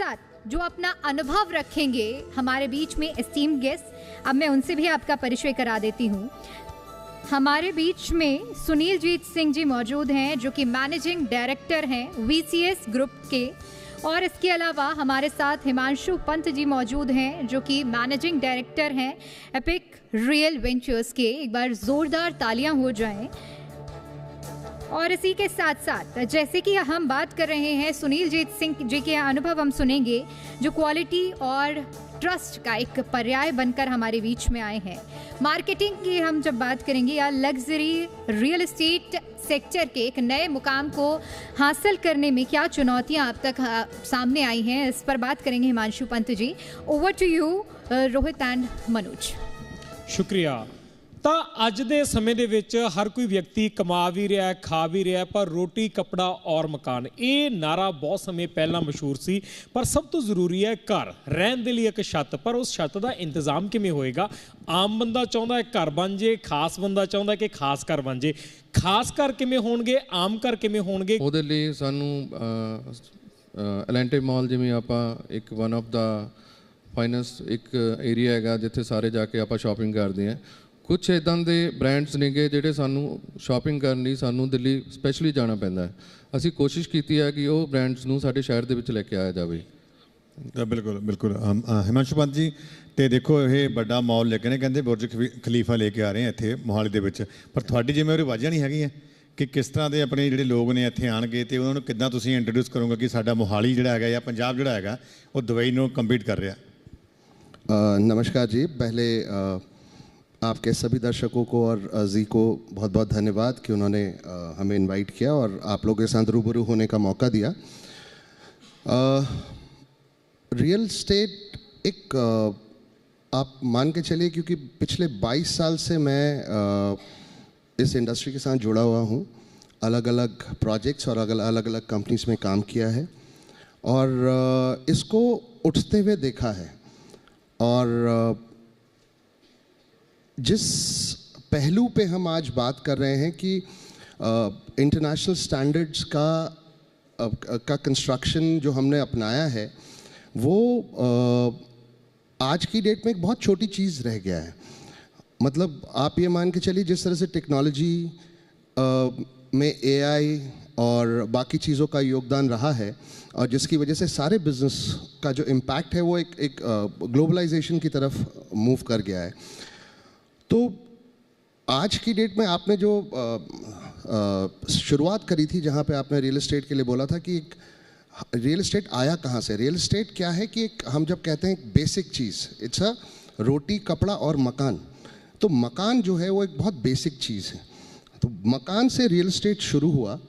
साथ जो अपना अनुभव रखेंगे हमारे बीच में एस्टीम्ड गेस्ट, अब मैं उनसे भी आपका परिचय करा देती हूँ। हमारे बीच में सुनीलजीत सिंह जी मौजूद हैं जो कि मैनेजिंग डायरेक्टर हैं VCS ग्रुप के, और इसके अलावा हमारे साथ हिमांशु पंत जी मौजूद हैं जो कि मैनेजिंग डायरेक्टर हैं एपिक रियल वेंचर्स के। एक बार जोरदार तालियां हो जाएं। और इसी के साथ साथ जैसे कि हम बात कर रहे हैं सुनीलजीत सिंह जी के अनुभव हम सुनेंगे जो क्वालिटी और ट्रस्ट का एक पर्याय बनकर हमारे बीच में आए हैं। मार्केटिंग की हम जब बात करेंगे या लग्जरी रियल एस्टेट सेक्टर के एक नए मुकाम को हासिल करने में क्या चुनौतियां अब तक सामने आई हैं, इस पर बात करेंगे Himanshu Pant ji. Over to you Rohit and Manoj. शुक्रिया। ਤਾਂ ਅੱਜ ਦੇ ਸਮੇਂ ਦੇ ਵਿੱਚ ਹਰ ਕੋਈ ਵਿਅਕਤੀ ਕਮਾ ਵੀ ਰਿਹਾ, ਖਾ ਵੀ ਰਿਹਾ, ਪਰ ਰੋਟੀ, ਕੱਪੜਾ ਔਰ ਮਕਾਨ, ਇਹ ਨਾਰਾ ਬਹੁਤ ਸਮੇਂ ਪਹਿਲਾਂ ਮਸ਼ਹੂਰ ਸੀ। ਪਰ ਸਭ ਤੋਂ ਜ਼ਰੂਰੀ ਹੈ ਘਰ, ਰਹਿਣ ਦੇ ਲਈ ਇੱਕ ਛੱਤ, ਪਰ ਉਸ ਛੱਤ ਦਾ ਇੰਤਜ਼ਾਮ ਕਿਵੇਂ ਹੋਏਗਾ? ਆਮ ਬੰਦਾ ਚਾਹੁੰਦਾ ਹੈ ਘਰ ਬਣ ਜੇ, ਖਾਸ ਬੰਦਾ ਚਾਹੁੰਦਾ ਕਿ ਖਾਸ ਘਰ ਬਣ ਜੇ। ਖਾਸ ਘਰ ਕਿਵੇਂ ਹੋਣਗੇ, ਆਮ ਘਰ ਕਿਵੇਂ ਹੋਣਗੇ? ਉਹਦੇ ਲਈ ਸਾਨੂੰ ਐਲੈਂਟੇ ਮਾਲ ਜਿਵੇਂ ਆਪਾਂ ਇੱਕ ਵਨ ਆਫ ਦਾ ਫਾਈਨੈਂਸ ਇੱਕ ਏਰੀਆ ਹੈਗਾ ਜਿੱਥੇ ਸਾਰੇ ਜਾ ਕੇ ਆਪਾਂ ਸ਼ਾਪਿੰਗ ਕਰਦੇ ਹਾਂ। कुछ इदां दे ब्रांड्स नेगे जिहड़े सानू शॉपिंग करने लई सानू दिल्ली स्पैशली जाना पैंदा है। असी कोशिश की है कि वो ब्रांड्स नू साडे शहर दे विच लैके आया जाए। बिल्कुल बिल्कुल हिमांशु पंत जी, तो देखो ये बड़ा मॉल लेके ने कहते बुर्ज खलीफा लेके आ रहे हैं इत्थे मोहाली दे विच, पर तुहाडी जिम्मेवारी वाजियां नहीं हैगी कि किस तरह के अपने जिहड़े लोग ने इत्थे आणगे ते उन्हां नू किद्दां तुसीं इंट्रोड्यूस करोगे कि साडा मोहाली जिहड़ा हैगा या पंजाब जिहड़ा हैगा वो दुबई नाल कंपीट कर रहा। नमस्कार जी, पहले आपके सभी दर्शकों को और जी को बहुत बहुत धन्यवाद कि उन्होंने हमें इनवाइट किया और आप लोगों के साथ रूबरू होने का मौका दिया। रियल स्टेट एक आप मान के चलिए, क्योंकि पिछले 22 साल से मैं इस इंडस्ट्री के साथ जुड़ा हुआ हूँ। अलग अलग प्रोजेक्ट्स और अलग अलग कंपनीज में काम किया है और इसको उठते हुए देखा है। और जिस पहलू पे हम आज बात कर रहे हैं कि इंटरनेशनल स्टैंडर्ड्स का कंस्ट्रक्शन जो हमने अपनाया है वो आज की डेट में एक बहुत छोटी चीज़ रह गया है। मतलब आप ये मान के चलिए जिस तरह से टेक्नोलॉजी में AI और बाकी चीज़ों का योगदान रहा है और जिसकी वजह से सारे बिजनेस का जो इम्पैक्ट है वो एक ग्लोबलाइजेशन की तरफ मूव कर गया है। तो आज की डेट में आपने जो शुरुआत करी थी जहाँ पे आपने रियल एस्टेट के लिए बोला था कि रियल एस्टेट आया कहाँ से? रियल एस्टेट क्या है कि एक हम जब कहते हैं बेसिक चीज़, इट्स अ रोटी, कपड़ा और मकान। तो मकान जो है वो एक बहुत बेसिक चीज़ है। तो मकान से रियल एस्टेट शुरू हुआ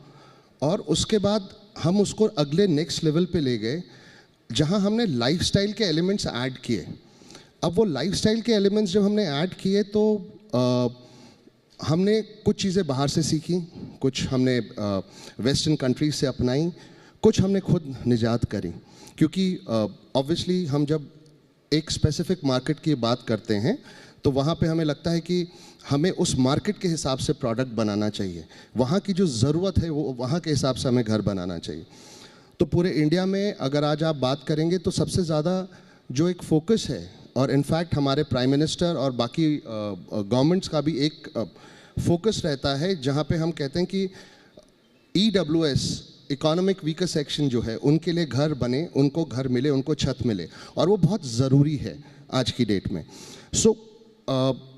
और उसके बाद हम उसको अगले नेक्स्ट लेवल पे ले गए जहाँ हमने लाइफस्टाइल के एलिमेंट्स ऐड किए। अब वो लाइफस्टाइल के एलिमेंट्स जब हमने ऐड किए तो हमने कुछ चीज़ें बाहर से सीखी, कुछ हमने वेस्टर्न कंट्रीज से अपनाई, कुछ हमने खुद निजात करी। क्योंकि ऑब्वियसली हम जब एक स्पेसिफिक मार्केट की बात करते हैं तो वहाँ पे हमें लगता है कि हमें उस मार्केट के हिसाब से प्रोडक्ट बनाना चाहिए, वहाँ की जो ज़रूरत है वो वहाँ के हिसाब से हमें घर बनाना चाहिए। तो पूरे इंडिया में अगर आज आप बात करेंगे तो सबसे ज़्यादा जो एक फोकस है, और इनफैक्ट हमारे प्राइम मिनिस्टर और बाकी गवर्नमेंट्स का भी एक फोकस रहता है जहाँ पे हम कहते हैं कि EWS इकोनॉमिक वीकर सेक्शन जो है उनके लिए घर बने, उनको घर मिले, उनको छत मिले, और वो बहुत ज़रूरी है आज की डेट में। सो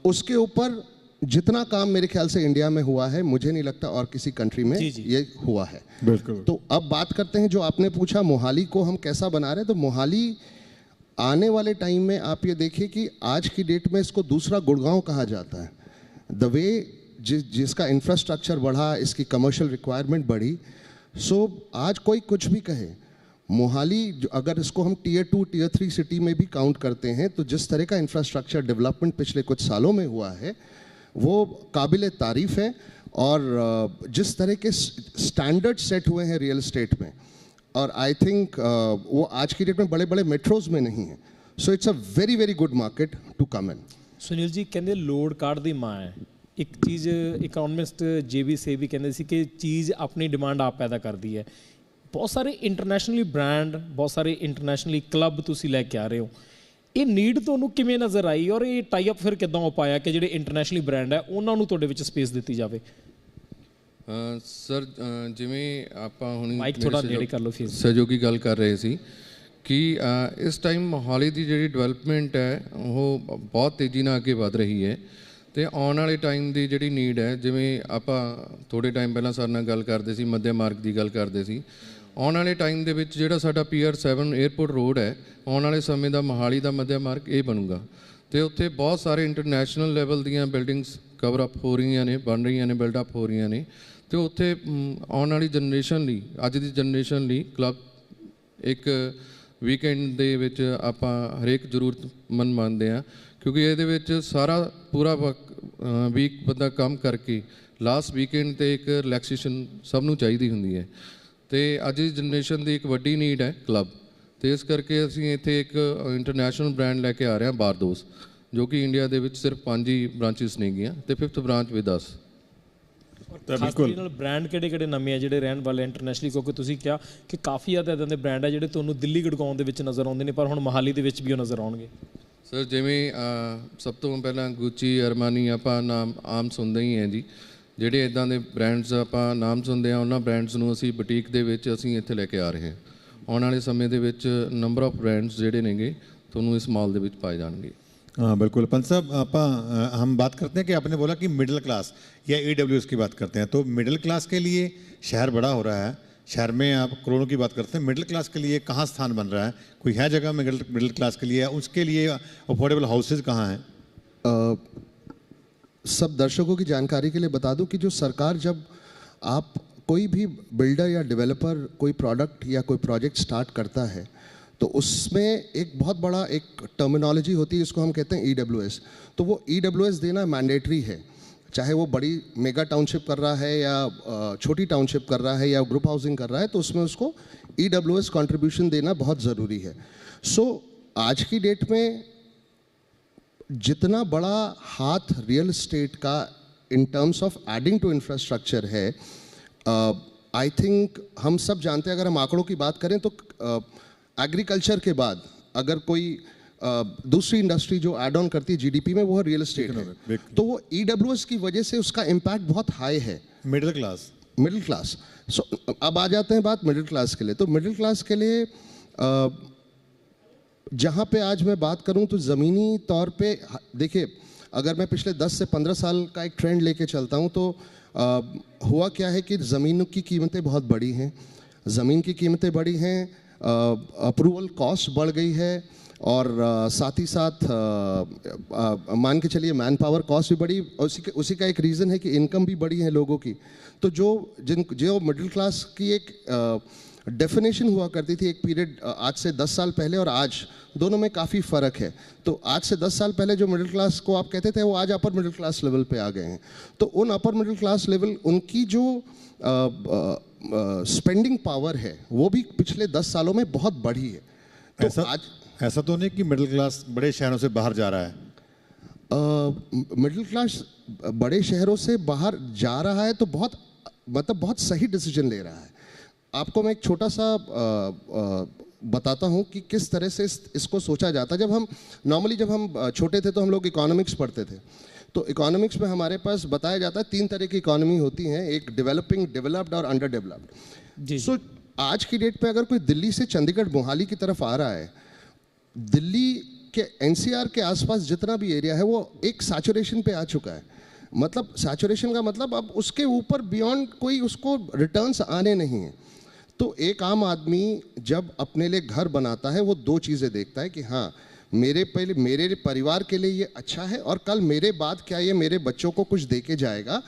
उसके ऊपर जितना काम मेरे ख्याल से इंडिया में हुआ है मुझे नहीं लगता और किसी कंट्री में ये हुआ है। बिल्कुल। तो अब बात करते हैं जो आपने पूछा मोहाली को हम कैसा बना रहे हैं। तो मोहाली आने वाले टाइम में आप ये देखिए कि आज की डेट में इसको दूसरा गुड़गांव कहा जाता है। द वे जिसका इंफ्रास्ट्रक्चर बढ़ा, इसकी कमर्शियल रिक्वायरमेंट बढ़ी। सो आज कोई कुछ भी कहे, मोहाली अगर इसको हम Tier 2 Tier 3 सिटी में भी काउंट करते हैं तो जिस तरह का इंफ्रास्ट्रक्चर डेवलपमेंट पिछले कुछ सालों में हुआ है वो काबिल तारीफ़ है। और जिस तरह के स्टैंडर्ड सेट हुए हैं रियल एस्टेट में, और आई थिंक वो आज की डेट में बड़े बड़े मेट्रोज में नहीं है। So it's a very very good market to come in. Sunil ji कहते लोड कार्ड दी माँ है। एक चीज़ इकोनॉमिस्ट JB से भी कहते कि चीज़ अपनी डिमांड आप पैदा करती है। ਬਹੁਤ ਸਾਰੇ ਇੰਟਰਨੈਸ਼ਨਲੀ ਬ੍ਰਾਂਡ, ਬਹੁਤ ਸਾਰੇ ਇੰਟਰਨੈਸ਼ਨਲੀ ਕਲੱਬ ਤੁਸੀਂ ਲੈ ਕੇ ਆ ਰਹੇ ਹੋ, ਇਹ ਨੀਡ ਤੁਹਾਨੂੰ ਕਿਵੇਂ ਨਜ਼ਰ ਆਈ ਔਰ ਇਹ ਟਾਈ ਅਪ ਫਿਰ ਕਿੱਦਾਂ ਹੋ ਪਾਇਆ ਕਿ ਜਿਹੜੇ ਇੰਟਰਨੈਸ਼ਨਲੀ ਬ੍ਰਾਂਡ ਹੈ ਉਹਨਾਂ ਨੂੰ ਤੁਹਾਡੇ ਵਿੱਚ ਸਪੇਸ ਦਿੱਤੀ ਜਾਵੇ? ਸਰ ਜਿਵੇਂ ਆਪਾਂ ਹੁਣ ਮਾਈਕ ਥੋੜਾ ਨੇੜੇ ਕਰ ਲਓ ਫਿਰ। ਸਹਿਯੋਗੀ ਗੱਲ ਕਰ ਰਹੇ ਸੀ ਕਿ ਇਸ ਟਾਈਮ ਮੋਹਾਲੀ ਦੀ ਜਿਹੜੀ ਡਿਵੈਲਪਮੈਂਟ ਹੈ ਉਹ ਬਹੁਤ ਤੇਜ਼ੀ ਨਾਲ ਅੱਗੇ ਵਧ ਰਹੀ ਹੈ ਅਤੇ ਆਉਣ ਵਾਲੇ ਟਾਈਮ ਦੀ ਜਿਹੜੀ ਨੀਡ ਹੈ, ਜਿਵੇਂ ਆਪਾਂ ਥੋੜ੍ਹੇ ਟਾਈਮ ਪਹਿਲਾਂ ਸਾਡੇ ਨਾਲ ਗੱਲ ਕਰਦੇ ਸੀ, ਮੱਧਿਆ ਮਾਰਗ ਦੀ ਗੱਲ ਕਰਦੇ ਸੀ, ਆਉਣ ਵਾਲੇ ਟਾਈਮ ਦੇ ਵਿੱਚ ਜਿਹੜਾ ਸਾਡਾ PR7 에ਅਰਪੋਰਟ ਰੋਡ ਹੈ, ਆਉਣ ਵਾਲੇ ਸਮੇਂ ਦਾ ਮੋਹਾਲੀ ਦਾ ਮੱਧਿਆ ਮਾਰਗ ਇਹ ਬਣੂਗਾ ਅਤੇ ਉੱਥੇ ਬਹੁਤ ਸਾਰੇ ਇੰਟਰਨੈਸ਼ਨਲ ਲੈਵਲ ਦੀਆਂ ਬਿਲਡਿੰਗਸ ਕਵਰ ਅਪ ਹੋ ਰਹੀਆਂ ਨੇ, ਬਣ ਰਹੀਆਂ ਨੇ, ਬਿਲਡ ਅਪ ਹੋ ਰਹੀਆਂ ਨੇ ਅਤੇ ਉੱਥੇ ਆਉਣ ਵਾਲੀ ਜਨਰੇਸ਼ਨ ਲਈ, ਅੱਜ ਦੀ ਜਨਰੇਸ਼ਨ ਲਈ ਕਲੱਬ ਇੱਕ ਵੀਕਐਂਡ ਦੇ ਵਿੱਚ ਆਪਾਂ ਹਰੇਕ ਜ਼ਰੂਰਤਮੰਦ ਮੰਨਦੇ ਹਾਂ, ਕਿਉਂਕਿ ਇਹਦੇ ਵਿੱਚ ਸਾਰਾ ਪੂਰਾ ਵੀਕ ਬੰਦਾ ਕੰਮ ਕਰਕੇ ਲਾਸਟ ਵੀਕਐਂਡ 'ਤੇ ਇੱਕ ਰਿਲੈਕਸੇਸ਼ਨ ਸਭ ਨੂੰ ਚਾਹੀਦੀ ਹੁੰਦੀ ਹੈ ਅਤੇ ਅੱਜ ਦੀ ਜਨਰੇਸ਼ਨ ਦੀ ਇੱਕ ਵੱਡੀ ਨੀਡ ਹੈ ਕਲੱਬ, ਅਤੇ ਇਸ ਕਰਕੇ ਅਸੀਂ ਇੱਥੇ ਇੱਕ ਇੰਟਰਨੈਸ਼ਨਲ ਬ੍ਰਾਂਡ ਲੈ ਕੇ ਆ ਰਹੇ ਹਾਂ, ਬਾਰਦੋਸ, ਜੋ ਕਿ ਇੰਡੀਆ ਦੇ ਵਿੱਚ ਸਿਰਫ 5 ਹੀ ਬ੍ਰਾਂਚਿਸ ਨੇਗੀਆਂ ਅਤੇ 5th ਬ੍ਰਾਂਚ ਵਿਦ ਅਸ। ਖਾਸ ਤੌਰ ਨਾਲ ਬ੍ਰਾਂਡ ਕਿਹੜੇ ਨਵੇਂ ਆ ਜਿਹੜੇ ਰਹਿਣ ਵਾਲੇ ਇੰਟਰਨੈਸ਼ਨਲੀ, ਕਿਉਂਕਿ ਤੁਸੀਂ ਕਿਹਾ ਕਿ ਕਾਫੀ ਜ਼ਿਆਦਾ ਇੱਦਾਂ ਦੇ ਬ੍ਰਾਂਡ ਆ ਜਿਹੜੇ ਤੁਹਾਨੂੰ ਦਿੱਲੀ ਗੁੜਗਾਉਂ ਦੇ ਵਿੱਚ ਨਜ਼ਰ ਆਉਂਦੇ ਨੇ ਪਰ ਹੁਣ ਮੋਹਾਲੀ ਦੇ ਵਿੱਚ ਵੀ ਉਹ ਨਜ਼ਰ ਆਉਣਗੇ? ਸਰ ਜਿਵੇਂ ਸਭ ਤੋਂ ਪਹਿਲਾਂ ਗੁੱਚੀ, ਅਰਮਾਨੀ ਆਪਾਂ ਨਾਮ ਆਮ ਸੁਣਦੇ ਹੀ ਹਾਂ ਜੀ, ਜਿਹੜੇ ਇੱਦਾਂ ਦੇ ਬ੍ਰਾਂਡਸ ਆਪਾਂ ਨਾਮ ਸੁਣਦੇ ਹਾਂ ਉਹਨਾਂ ਬ੍ਰਾਂਡਸ ਨੂੰ ਅਸੀਂ ਬੁਟੀਕ ਦੇ ਵਿੱਚ ਅਸੀਂ ਇੱਥੇ ਲੈ ਕੇ ਆ ਰਹੇ ਹਾਂ। ਆਉਣ वाले समय ਦੇ ਵਿੱਚ ਨੰਬਰ ਆਫ ब्रांड्स ਜਿਹੜੇ ਨੇਗੇ ਤੁਹਾਨੂੰ ਇਸ ਮਾਲ ਦੇ ਵਿੱਚ ਪਾए जाएंगे। हाँ बिल्कुल। पंत साहब हम बात करते हैं कि आपने बोला कि मिडिल क्लास या EWS की बात करते हैं, तो मिडिल क्लास के लिए शहर बड़ा हो रहा है, शहर में आप करोड़ों की बात करते हैं, मिडिल क्लास के लिए कहाँ स्थान बन रहा है? कोई है जगह मिडिल क्लास के लिए? उसके लिए अफोर्डेबल हाउसेज कहाँ हैं? सब दर्शकों की जानकारी के लिए बता दूं कि जो सरकार, जब आप कोई भी बिल्डर या डेवलपर कोई प्रोडक्ट या कोई प्रोजेक्ट स्टार्ट करता है तो उसमें एक बहुत बड़ा एक टर्मिनोलॉजी होती है, इसको हम कहते हैं EWS। तो वो EWS देना मैंडेटरी है, चाहे वो बड़ी मेगा टाउनशिप कर रहा है या छोटी टाउनशिप कर रहा है या ग्रुप हाउसिंग कर रहा है, तो उसमें उसको EWS कंट्रीब्यूशन देना बहुत ज़रूरी है। सो आज की डेट में जितना बड़ा हाथ रियल एस्टेट का in terms of adding to infrastructure है, आई थिंक हम सब जानते हैं, अगर हम आंकड़ों की बात करें तो एग्रीकल्चर के बाद अगर कोई दूसरी इंडस्ट्री जो ऐड ऑन करती है GDP में, वो रियल एस्टेट है। तो वो EWS की वजह से उसका इम्पैक्ट बहुत हाई है। Middle class. सो अब आ जाते हैं बात मिडिल क्लास के लिए। तो मिडिल क्लास के लिए जहाँ पे आज मैं बात करूँ तो ज़मीनी तौर पे देखिए, अगर मैं पिछले 10 से 15 साल का एक ट्रेंड लेके चलता हूँ तो हुआ क्या है कि ज़मीनों की कीमतें बहुत बढ़ी हैं, ज़मीन की कीमतें बढ़ी हैं, अप्रूवल कॉस्ट बढ़ गई है और साथ ही साथ मान के चलिए मैन पावर कॉस्ट भी बढ़ी, और उसी का एक रीज़न है कि इनकम भी बढ़ी है लोगों की। तो जो मिडिल क्लास की एक डेफिनेशन हुआ करती थी एक पीरियड आज से 10 साल पहले और आज, दोनों में काफ़ी फ़र्क है। तो आज से 10 साल पहले जो मिडिल क्लास को आप कहते थे, वो आज अपर मिडिल क्लास लेवल पे आ गए हैं। तो उन अपर मिडिल क्लास लेवल, उनकी जो स्पेंडिंग पावर है वो भी पिछले 10 सालों में बहुत बढ़ी है। तो ऐसा तो नहीं कि मिडिल क्लास बड़े शहरों से बाहर जा रहा है? मिडिल क्लास बड़े शहरों से बाहर जा रहा है तो बहुत सही डिसीजन ले रहा है। आपको मैं एक छोटा सा बताता हूँ कि किस तरह से इसको सोचा जाता है। जब हम छोटे थे तो हम लोग इकोनॉमिक्स पढ़ते थे, तो इकोनॉमिक्स में हमारे पास बताया जाता है 3 तरह की इकोनॉमी होती हैं, एक डेवलपिंग, डेवलप्ड और अंडर डेवलप्ड। सो आज की डेट पे अगर कोई दिल्ली से चंडीगढ़ मोहाली की तरफ आ रहा है, दिल्ली के NCR के आसपास जितना भी एरिया है वो एक सैचुरेशन पे आ चुका है। मतलब सैचुरेशन का मतलब अब उसके ऊपर बियॉन्ड कोई उसको रिटर्न्स आने नहीं हैं। तो एक आम आदमी जब अपने लिए घर बनाता है वो 2 चीज़ें देखता है कि हाँ, मेरे परिवार के लिए ये अच्छा है और कल मेरे बाद क्या ये मेरे बच्चों को कुछ दे के जाएगा।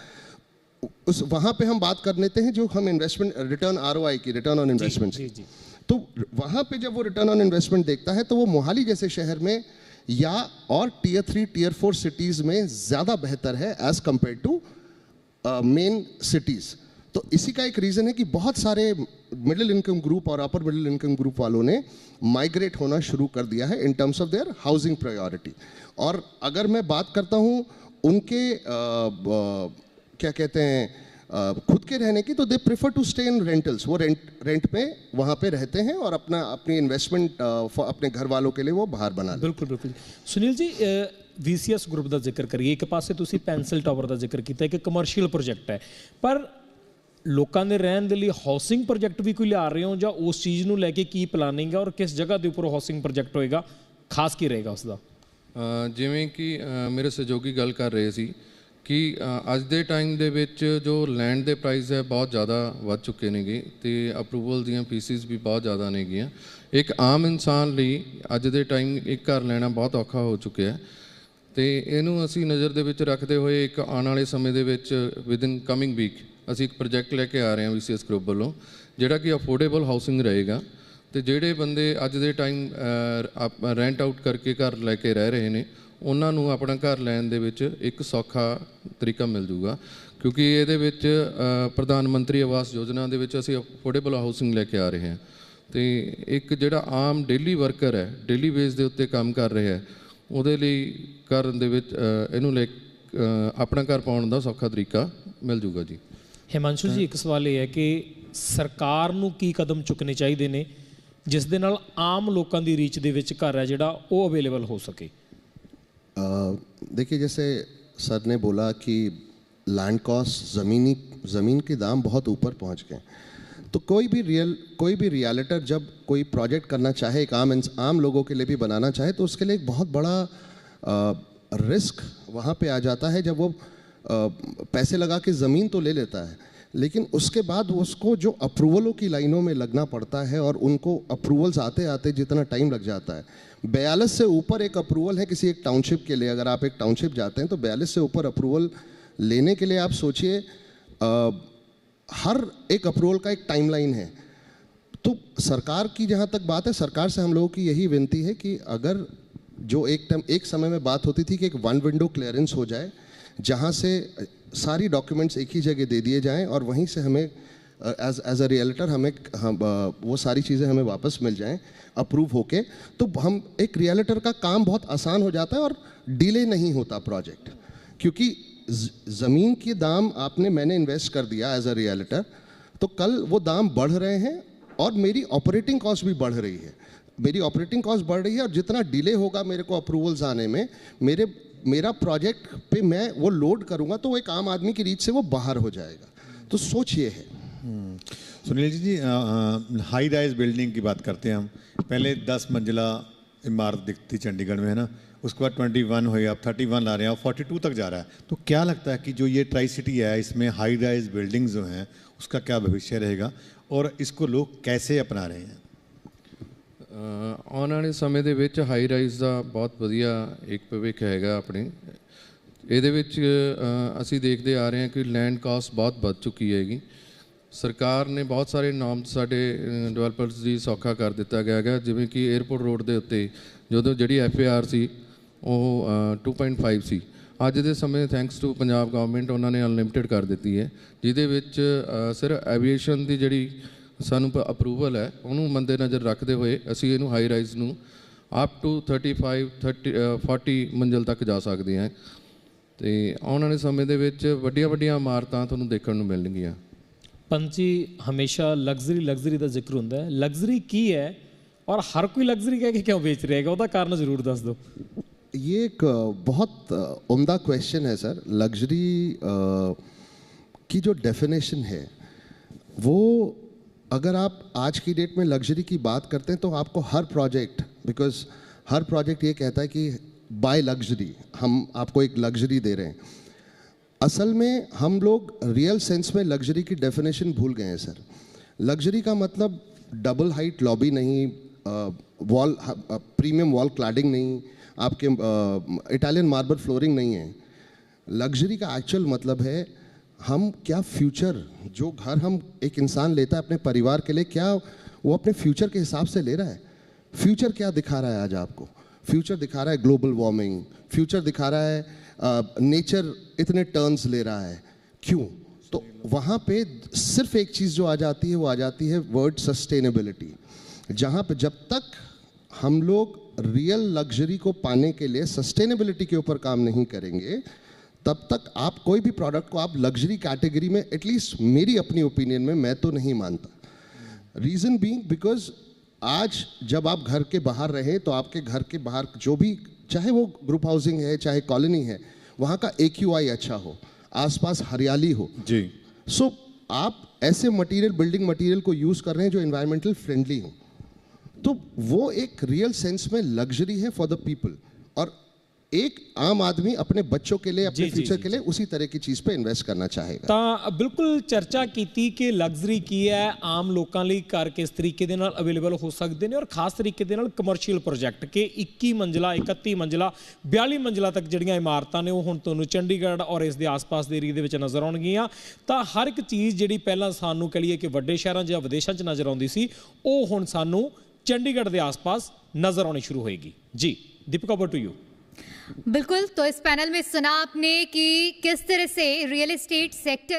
वहाँ पे हम बात कर लेते हैं जो हम इन्वेस्टमेंट रिटर्न ROI की, रिटर्न ऑन इन्वेस्टमेंट। तो वहाँ पे जब वो रिटर्न ऑन इन्वेस्टमेंट देखता है तो वो मोहाली जैसे शहर में या और Tier 3, Tier 4 सिटीज़ में ज़्यादा बेहतर है as compare to main cities. तो इसी का एक रीज़न है कि बहुत सारे मिडिल इनकम ग्रुप और अपर मिडिल इनकम ग्रुप वालों ने माइग्रेट होना शुरू कर दिया है इन terms of their housing priority. और अगर मैं बात करता हूँ उनके क्या कहते हैं खुद के रहने की, तो they prefer to stay in rentals. वो रेंट पे वहाँ पे रहते हैं और अपनी इन्वेस्टमेंट अपने घर वालों के लिए वो बाहर बना लेते हैं। ਬਿਲਕੁਲ ਬਿਲਕੁਲ ਸੁਨੀਲ ਜੀ VCS ਗਰੁੱਪ ਦਾ ਜ਼ਿਕਰ ਕਰੀਏ, ਇੱਕ ਪਾਸੇ ਤੁਸੀਂ ਪੈਂਸਲ ਟਾਵਰ ਦਾ ਜ਼ਿਕਰ ਕੀਤਾ, ਇੱਕ ਕਮਰਸ਼ੀਅਲ ਪ੍ਰੋਜੈਕਟ ਹੈ, ਪਰ ਲੋਕਾਂ ਦੇ ਰਹਿਣ ਦੇ ਲਈ ਹਾਊਸਿੰਗ ਪ੍ਰੋਜੈਕਟ ਵੀ ਕੋਈ ਲਿਆ ਰਹੇ ਹੋ, ਜਾਂ ਉਸ ਚੀਜ਼ ਨੂੰ ਲੈ ਕੇ ਕੀ ਪਲਾਨਿੰਗ ਹੈ ਔਰ ਕਿਸ ਜਗ੍ਹਾ ਦੇ ਉੱਪਰ ਹਾਊਸਿੰਗ ਪ੍ਰੋਜੈਕਟ ਹੋਏਗਾ, ਖਾਸ ਕੀ ਰਹੇਗਾ ਉਸ ਦਾ? ਜਿਵੇਂ ਕਿ ਮੇਰੇ ਸਹਿਯੋਗੀ ਗੱਲ ਕਰ ਰਹੇ ਸੀ ਕਿ ਅੱਜ ਦੇ ਟਾਈਮ ਦੇ ਵਿੱਚ ਜੋ ਲੈਂਡ ਦੇ ਪ੍ਰਾਈਸ ਹੈ ਬਹੁਤ ਜ਼ਿਆਦਾ ਵੱਧ ਚੁੱਕੇ ਨੇਗੇ ਅਤੇ ਅਪਰੂਵਲ ਦੀਆਂ ਫੀਸਿਸ ਵੀ ਬਹੁਤ ਜ਼ਿਆਦਾ ਨੇਗੀਆਂ। ਇੱਕ ਆਮ ਇਨਸਾਨ ਲਈ ਅੱਜ ਦੇ ਟਾਈਮ ਇੱਕ ਘਰ ਲੈਣਾ ਬਹੁਤ ਔਖਾ ਹੋ ਚੁੱਕਿਆ ਅਤੇ ਇਹਨੂੰ ਅਸੀਂ ਨਜ਼ਰ ਦੇ ਵਿੱਚ ਰੱਖਦੇ ਹੋਏ ਇੱਕ ਆਉਣ ਵਾਲੇ ਸਮੇਂ ਦੇ ਵਿੱਚ ਵਿਦਿਨ ਕਮਿੰਗ ਵੀਕ ਅਸੀਂ ਇੱਕ ਪ੍ਰੋਜੈਕਟ ਲੈ ਕੇ ਆ ਰਹੇ ਹਾਂ VCS ਗਰੁੱਪ ਵੱਲੋਂ, ਜਿਹੜਾ ਕਿ ਅਫੋਰਡੇਬਲ ਹਾਊਸਿੰਗ ਰਹੇਗਾ। ਅਤੇ ਜਿਹੜੇ ਬੰਦੇ ਅੱਜ ਦੇ ਟਾਈਮ ਰੈਂਟ ਆਊਟ ਕਰਕੇ ਘਰ ਲੈ ਕੇ ਰਹਿ ਰਹੇ ਨੇ, ਉਹਨਾਂ ਨੂੰ ਆਪਣਾ ਘਰ ਲੈਣ ਦੇ ਵਿੱਚ ਇੱਕ ਸੌਖਾ ਤਰੀਕਾ ਮਿਲ ਜੂਗਾ, ਕਿਉਂਕਿ ਇਹਦੇ ਵਿੱਚ ਪ੍ਰਧਾਨ ਮੰਤਰੀ ਆਵਾਸ ਯੋਜਨਾ ਦੇ ਵਿੱਚ ਅਸੀਂ ਅਫੋਰਡੇਬਲ ਹਾਊਸਿੰਗ ਲੈ ਕੇ ਆ ਰਹੇ ਹਾਂ। ਅਤੇ ਇੱਕ ਜਿਹੜਾ ਆਮ ਡੇਲੀ ਵਰਕਰ ਹੈ, ਡੇਲੀ ਬੇਸ ਦੇ ਉੱਤੇ ਕੰਮ ਕਰ ਰਿਹਾ ਹੈ, ਉਹਦੇ ਲਈ ਘਰ ਦੇ ਵਿੱਚ ਇਹਨੂੰ ਲੈ ਆਪਣਾ ਘਰ ਪਾਉਣ ਦਾ ਸੌਖਾ ਤਰੀਕਾ ਮਿਲ ਜੂਗਾ ਜੀ। ਹਿਮਾਂਸ਼ੂ ਜੀ, ਇੱਕ ਸਵਾਲ ਇਹ ਹੈ ਕਿ ਸਰਕਾਰ ਨੂੰ ਕੀ ਕਦਮ ਚੁੱਕਣੇ ਚਾਹੀਦੇ ਨੇ ਜਿਸ ਦੇ ਨਾਲ ਆਮ ਲੋਕਾਂ ਦੀ ਰੀਚ ਦੇ ਵਿੱਚ ਘਰ ਹੈ ਜਿਹੜਾ ਉਹ ਅਵੇਲੇਬਲ ਹੋ ਸਕੇ? देखिए, जैसे सर ने बोला कि लैंड कॉस्ट, ज़मीन के दाम बहुत ऊपर पहुंच गए, तो कोई भी रियलिटर जब कोई प्रोजेक्ट करना चाहे, एक आम लोगों के लिए भी बनाना चाहे, तो उसके लिए एक बहुत बड़ा रिस्क वहाँ पे आ जाता है। जब वो पैसे लगा के ज़मीन तो ले लेता है, लेकिन उसके बाद उसको जो अप्रूवलों की लाइनों में लगना पड़ता है और उनको अप्रूवल्स आते आते जितना टाइम लग जाता है, 42 से ऊपर एक अप्रूवल है किसी एक टाउनशिप के लिए। अगर आप एक टाउनशिप जाते हैं तो 42 से ऊपर अप्रूवल लेने के लिए आप सोचिए, हर एक अप्रूवल का एक टाइमलाइन है। तो सरकार की जहाँ तक बात है, सरकार से हम लोगों की यही विनती है कि अगर जो एक समय में बात होती थी कि एक वन विंडो क्लियरेंस हो जाए, जहाँ से सारी डॉक्यूमेंट्स एक ही जगह दे दिए जाएं और वहीं से हमें एज अ रियल्टर वो सारी चीज़ें हमें वापस मिल जाएं अप्रूव होके, तो हम एक रियल्टर का काम बहुत आसान हो जाता है और डिले नहीं होता प्रोजेक्ट। क्योंकि ज़मीन के दाम मैंने इन्वेस्ट कर दिया एज अ रियल्टर, तो कल वो दाम बढ़ रहे हैं और मेरी ऑपरेटिंग कॉस्ट भी बढ़ रही है। मेरी ऑपरेटिंग कॉस्ट बढ़ रही है और जितना डिले होगा मेरे को अप्रूवल्स आने में, मेरा प्रोजेक्ट पे मैं वो लोड करूँगा तो एक आम आदमी की रीच से वो बाहर हो जाएगा। तो सोच ये है। Sunil ji, high rise building की बात करते हैं हम। पहले 10 मंजिला इमारत दिखती चंडीगढ़ में, है ना, उसके बाद 21 हुई, अब 31 ला रहे हैं और 42 तक जा रहा है। तो क्या लगता है कि जो ये ट्राई सिटी है, इसमें हाई राइज बिल्डिंग्स जो हैं उसका क्या भविष्य रहेगा और इसको लोग कैसे अपना रहे हैं? ਆਉਣ ਵਾਲੇ ਸਮੇਂ ਦੇ ਵਿੱਚ ਹਾਈ ਰਾਈਜ਼ ਦਾ ਬਹੁਤ ਵਧੀਆ ਇੱਕ ਭਵਿੱਖ ਹੈਗਾ ਆਪਣੇ। ਇਹਦੇ ਵਿੱਚ ਅਸੀਂ ਦੇਖਦੇ ਆ ਰਹੇ ਹਾਂ ਕਿ ਲੈਂਡ ਕਾਸਟ ਬਹੁਤ ਵੱਧ ਚੁੱਕੀ ਹੈਗੀ। ਸਰਕਾਰ ਨੇ ਬਹੁਤ ਸਾਰੇ ਨਾਰਮਸ ਸਾਡੇ ਡਿਵੈਲਪਰਸ ਦੀ ਸੌਖਾ ਕਰ ਦਿੱਤਾ ਗਿਆ ਹੈਗਾ, ਜਿਵੇਂ ਕਿ 에ਅਰਪੋਰਟ ਰੋਡ ਦੇ ਉੱਤੇ ਜਦੋਂ ਜਿਹੜੀ FAR ਸੀ ਉਹ 2.5 ਸੀ, ਅੱਜ ਦੇ ਸਮੇਂ ਥੈਂਕਸ ਟੂ ਪੰਜਾਬ ਗਵਰਨਮੈਂਟ ਉਹਨਾਂ ਨੇ ਅਨਲਿਮਿਟਿਡ ਕਰ ਦਿੱਤੀ ਹੈ, ਜਿਹਦੇ ਵਿੱਚ ਸਿਰਫ ਐਵੀਏਸ਼ਨ ਦੀ ਜਿਹੜੀ ਸਾਨੂੰ ਅਪਰੂਵਲ ਹੈ ਉਹਨੂੰ ਮੰਦੇ ਨਜ਼ਰ ਰੱਖਦੇ ਹੋਏ ਅਸੀਂ ਇਹਨੂੰ ਹਾਈ ਰਾਈਜ਼ ਨੂੰ ਅਪ ਟੂ 40 ਮੰਜ਼ਿਲ ਤੱਕ ਜਾ ਸਕਦੇ ਹਾਂ। ਅਤੇ ਆਉਣ ਵਾਲੇ ਸਮੇਂ ਦੇ ਵਿੱਚ ਵੱਡੀਆਂ ਇਮਾਰਤਾਂ ਤੁਹਾਨੂੰ ਦੇਖਣ ਨੂੰ ਮਿਲਣਗੀਆਂ। ਪੰਤ ਜੀ, ਹਮੇਸ਼ਾ ਲਗਜ਼ਰੀ ਦਾ ਜ਼ਿਕਰ ਹੁੰਦਾ ਹੈ, ਲਗਜ਼ਰੀ ਕੀ ਹੈ ਔਰ ਹਰ ਕੋਈ ਲਗਜ਼ਰੀ ਕਹਿ ਕੇ ਕਿਉਂ ਵੇਚ ਰਿਹਾ ਹੈਗਾ, ਉਹਦਾ ਕਾਰਨ ਜ਼ਰੂਰ ਦੱਸ ਦਿਓ। ये एक बहुत उम्दा क्वेश्चन है सर। लग्जरी की जो डेफिनेशन है वो, अगर आप आज की डेट में लग्जरी की बात करते हैं तो आपको हर प्रोजेक्ट ये कहता है कि बाय लग्जरी, हम आपको एक लग्जरी दे रहे हैं। असल में हम लोग रियल सेंस में लग्जरी की डेफिनेशन भूल गए हैं सर। लग्जरी का मतलब डबल हाइट लॉबी नहीं, प्रीमियम वॉल क्लैडिंग नहीं, आपके इटालियन मार्बल फ्लोरिंग नहीं है। लग्जरी का एक्चुअल मतलब है हम क्या फ्यूचर, जो घर हम एक इंसान लेता है अपने परिवार के लिए, क्या वो अपने फ्यूचर के हिसाब से ले रहा है। फ्यूचर क्या दिखा रहा है आज आपको? फ्यूचर दिखा रहा है ग्लोबल वार्मिंग, फ्यूचर दिखा रहा है नेचर इतने टर्न्स ले रहा है। क्यों? तो वहाँ पे सिर्फ एक चीज़ जो आ जाती है, वो आ जाती है वर्ड सस्टेनेबिलिटी। जहाँ पे जब तक हम लोग रियल लग्जरी को पाने के लिए सस्टेनेबिलिटी के ऊपर काम नहीं करेंगे, तब तक आप कोई भी प्रोडक्ट को आप लग्जरी कैटेगरी में, एटलीस्ट मेरी अपनी ओपिनियन में, मैं तो नहीं मानता। रीज़न बीइंग बिकॉज आज जब आप घर के बाहर रहें तो आपके घर के बाहर जो भी, चाहे वो ग्रुप हाउसिंग है चाहे कॉलोनी है, वहाँ का AQI अच्छा हो, आसपास हरियाली हो जी। सो आप ऐसे मटेरियल, बिल्डिंग मटेरियल को यूज़ कर रहे हैं जो एनवायरमेंटल फ्रेंडली हो, तो वो एक रियल सेंस में लग्जरी है फॉर द पीपल। और एक आम आदमी अपने बच्चों के लिए, अपने फ्यूचर के लिए उसी तरह की चीज़ पे इन्वेस्ट करना चाहेगा। ਤਾਂ ਬਿਲਕੁਲ ਚਰਚਾ ਕੀਤੀ ਕਿ ਲਗਜ਼ਰੀ ਕੀ ਹੈ, ਆਮ ਲੋਕਾਂ ਲਈ ਘਰ ਕਿਸ ਤਰੀਕੇ ਦੇ ਨਾਲ ਅਵੇਲੇਬਲ ਹੋ ਸਕਦੇ ਨੇ, ਔਰ ਖਾਸ ਤਰੀਕੇ ਦੇ ਨਾਲ ਕਮਰਸ਼ੀਅਲ ਪ੍ਰੋਜੈਕਟ ਕਿ 21 ਮੰਜ਼ਲਾ 31 ਮੰਜ਼ਲਾ 42 ਮੰਜ਼ਲਾ ਤੱਕ ਜਿਹੜੀਆਂ ਇਮਾਰਤਾਂ ਨੇ ਉਹ ਹੁਣ ਤੁਹਾਨੂੰ ਚੰਡੀਗੜ੍ਹ ਔਰ ਇਸ ਦੇ ਆਸ-ਪਾਸ ਦੇ ਏਰੀਏ ਦੇ ਵਿੱਚ ਨਜ਼ਰ ਆਉਣਗੀਆਂ। ਤਾਂ ਹਰ ਇੱਕ ਚੀਜ਼ ਜਿਹੜੀ ਪਹਿਲਾਂ ਸਾਨੂੰ ਕਹ ਲਈਏ ਕਿ ਵੱਡੇ ਸ਼ਹਿਰਾਂ ਜਾਂ ਵਿਦੇਸ਼ਾਂ 'ਚ ਨਜ਼ਰ ਆਉਂਦੀ ਸੀ, ਉਹ ਹੁਣ ਸਾਨੂੰ ਚੰਡੀਗੜ੍ਹ ਦੇ ਆਸ-ਪਾਸ ਨਜ਼ਰ ਆਉਣੀ ਸ਼ੁਰੂ ਹੋਏਗੀ। जी दीपिका, ओवर टू यू। बिल्कुल, तो इस पैनल में सुना आपने कि किस तरह से रियल एस्टेट सेक्टर